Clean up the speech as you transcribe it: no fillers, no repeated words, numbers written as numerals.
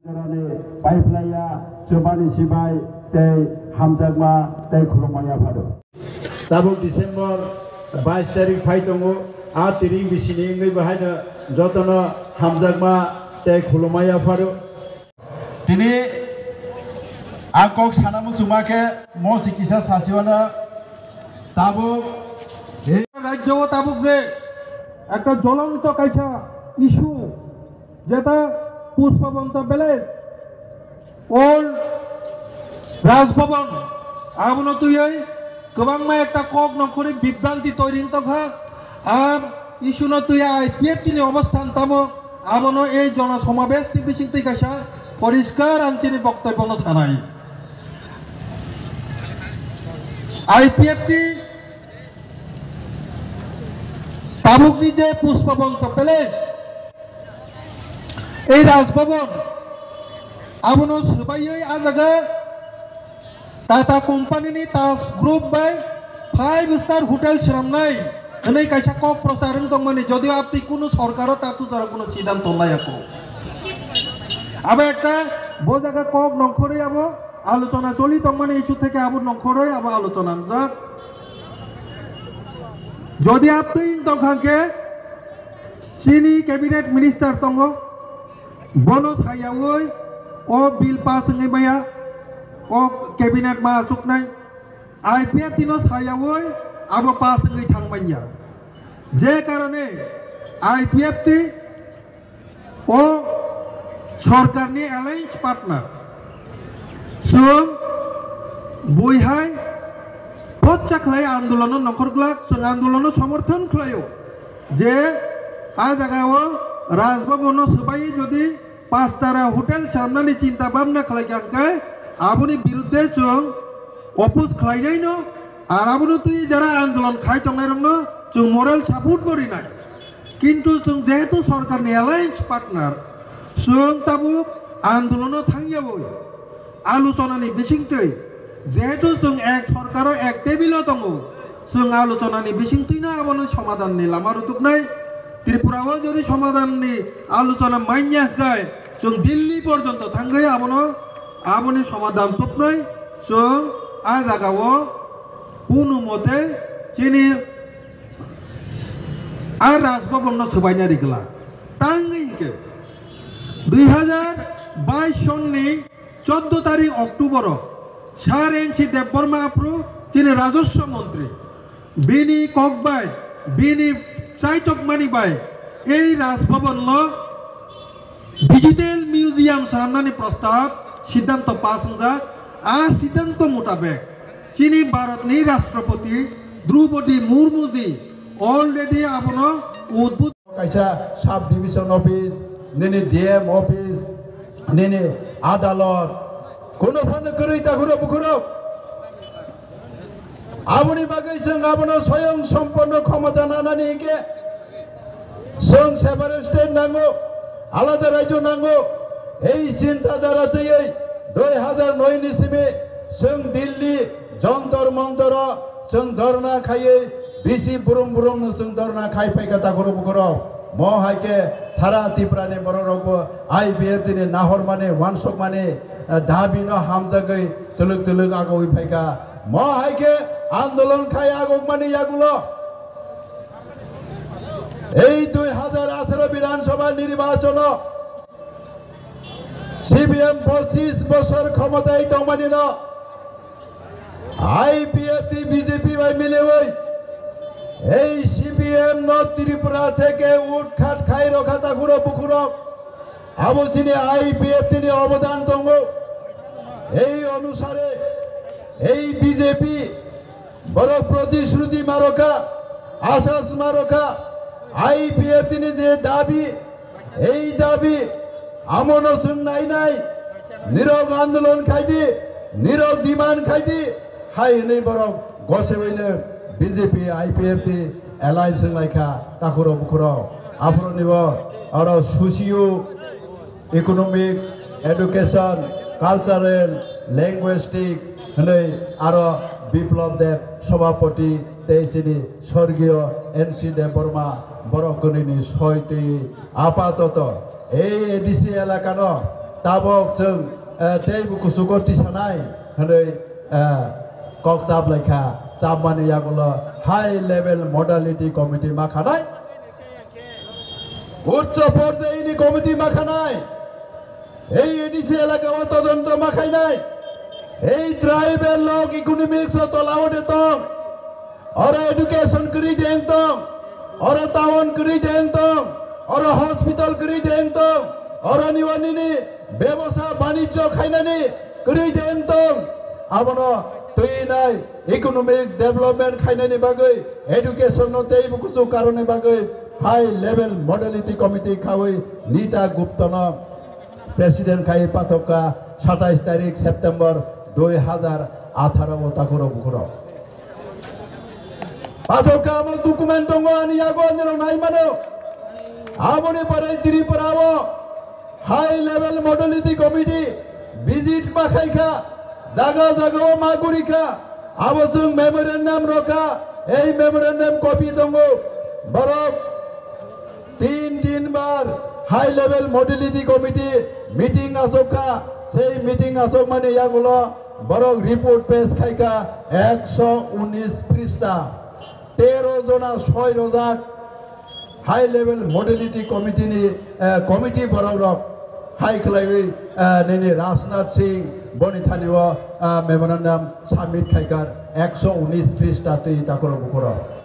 पाइपलाइया चबानी सिबाय तै हामजागमा तै खुलमाया फादो ताबो डिसेम्बर 22 तारिख फाइ दङो आ तिरिं बिसिनि ngै बाहायनो जतन हामजागमा तै खुलमाया फादो तिनि आकक सानामु सुमाके म सिकिसा सासिवाना ताबो राज्य ताबुक जे একটা জ্বলন্ত কাইছা ইস্যু যেটা পুষ্পবন্ত ভিলেজ ওল্ড রাজভবন আবনো তুই গোবাং মা একটা কক নখরি বিভ্রান্তি তৈরি তখা আর ইস্যু ন তুই আইপিএফ তিনি অবস্থান তামো আবনো এই জনসমাবেশ বিচিন্তি কাইছা পরিষ্কার আঞ্চলিক বক্তব্য ন ছানাই আইপিএফ টি তাবুকনি যে পুষ্পবন্ত প্যালেস এই রাজভবন আবনো সবাই আজাগা টাটা কোম্পানিনি তাস গ্রুপ বাই 5 স্টার হোটেল শ্রমনাই এনে কাইসা কক প্রচারণ দংমানি যদিও আপনি কোনো সরকারও তাতু যারা কোনো সিদ্ধান্ত নাই আকো আবার একটা বো জায়গা কক নখরে আবো আলোচনা চলি দংমানি ইস্যু থেকে আবু নখরে আবো আলোচনা যাক যদি আপনি তখনকে চিনি ক্যাবিনেট মিনিস্টার তঙ্গ বনো ছায়াওই ও বিল পাস হয়ে মায়া ও ক্যাবিনেট মা আসুক নাই আইপিএফ দিন ছায়াওই আবো পাস হয়ে থাকবাইয়া যে কারণে আইপিএফ টি ও সরকারনি অ্যালায়েন্স পার্টনার সুন বইহাই बच्चा खलाय आंदोलन नखरग्ला जों आंदोलन समर्थन खलायो जे आ जागाव राजभवन सबाई जदि 5 तारा होटेल सामनानि चिंता भावना खलायगांखाय आबुनि बिरुद्धे जों अपोज खलायनाय न आर आबुनि तुई जारा आंदोलन खाय तंनाय रंनो जों मोरेल सापोर्ट करिनाय किन्तु जों जेहेतु सरकारनि अलायन्स पार्टनार जों ताबु आंदोलन थांगियाबो आलोचनानि बिसिंतै যেহেতু जों एक सरकार एक टेबिल दङ जों आलोचनानि बिसिंथिना आबनो समाधाननि लामा रुथुकनाय त्रिपुराव যদি समाधाननि आलोचना माइन्याखाय जों दिल्ली पर्यन्त थांगै आबनो समाधान थपनाय जों आ जागाव কোনো মতে চিনি আর রাজভবন সবাইনা দিগলা টাঙ্গিকে 2022 সননি 14 তারিখ অক্টোবর সারেনসি দেববর্মা আপ্রু যিনি রাজস্ব মন্ত্রী বিনি ককবাই বিনি চাইতকমানি বাই এই রাজভবন ডিজিটাল মিউজিয়াম সামনানি প্রস্তাব সিদ্ধান্ত পাস হওয়া আর সিদ্ধান্ত মোতাবেক যিনি ভারতনি রাষ্ট্রপতি দ্রৌপদী মুর্মুজি অলরেডি আবনো উদ্ভূত কাইসা সাব ডিভিশন অফিস নিনি ডিএম অফিস নিনি আদালত কোনো ফান্ড করেই তা ঘুরো বুকুরো আবনি বাগৈ जों আবনো স্বয়ং সম্পন্ন ক্ষমতা নানানি কে जों সেপারেট স্টেট নাঙ্গো আলাদা রাজ্য নাঙ্গো এই চিন্তা দ্বারা তুই 2009 নিসিমে जों দিল্লি যন্তর মন্তর जों ধর্না খাইয়ে বিসি বুরুম বুরুম जों ধর্না খাই পাইকা তা ঘুরো বুকুরো म हाइके सारा त्रिपुरानि बररगबो आइपिएफ दिनै नाहर माने वानसक माने दाबिनो हामजागै तुलुक तुलुक आगै फाइका म हाइके आंदोलन खाय आगक माने यागुलो এই 2018 বিধানসভা নির্বাচন সিপিএম 25 বছর ক্ষমতায় দমানি ন আইপিএফ বিজেপি বাই মিলে ওই এই সিপিএম নর্থ ত্রিপুরা থেকে উৎখাত খাই রক্ষা তাকুরো বুকুরো আবো যিনি আইপিএফ তিনি অবদান দङ এই অনুসারে এই বিজেপি বড় প্রতিশ্রুতি মারকা আশ্বাস মারকা আইপিএফ তিনি যে দাবি এই দাবি আমনো শুন নাই নীরব আন্দোলন খাইদি নীরব ডিমান্ড খাইদি হাই নেই বড় গসে হইলে বিজেপি আইপিএফ টি এলায়েন্স লাইখা তাকুরো বুকুরো আপরো নিব আর socio economic education cultural linguistic হলে আর বিপ্লব দেব সভাপতি তেইশিনি স্বর্গীয় এনসি দেববর্মা বরকনিনি সইতে আপাতত এই এডিসি এলাকার ताबक जों दै बुकुसुको तिसानाय हनै कक जाब लायखा जाब माने यागल हाई लेभेल मडालिटी कमिटी माखानाय उच्च পর্যায়নি কমিটি মাখানায় এই এডিসি এলাকাও তদন্ত মাখাইনাই এই ট্রাইবেল লক ইকোনমিক্স তলাওতে তং ওরা এডুকেশন করি দেং তং ওরা টাউন করি দেং তং ওরা হসপিটাল করি দেং তং ওরা নিওয়ানিনি ব্যবসা বাণিজ্য খাইনানি করি দেং তং আবনো তৈনাই ইকোনমিক্স ডেভেলপমেন্ট খাইনানি বাগৈ এডুকেশন নতেই বুকুসু কারণে বাগৈ हाई लेवल मॉडलिटी कमिटी खावै नीता गुप्तन प्रेसिडेंट खाई पाथका 27 तारिख सेप्टेम्बर 2018 ताकुर बुकुर पाथका आम डकुमेंट दङ आनि आगो आनिरो नाय मानो आबनि परे त्रिपुराओ high level modality committee visit माखाइखा जागा जागाओ मागुरिखा आबोजों मेमोरेंडाम रखा এই मेमोरेंडाम कपि दङ बरफ तीन बार high level modality committee meeting आसोखा से मीटिंग आसोक माने यागुलो बरक रिपोर्ट पेश खाइका 119 पृष्ठा 13 जना 6 रजाक हाई लेवल मॉडलिटी कमिटी नि कमिटी बरक हाई खलाइबै नेने राजनाथ सिंह बनिथानिवा मेमोरेंडाम सबमिट खाइका 119 पृष्ठा तै ताकर बुखर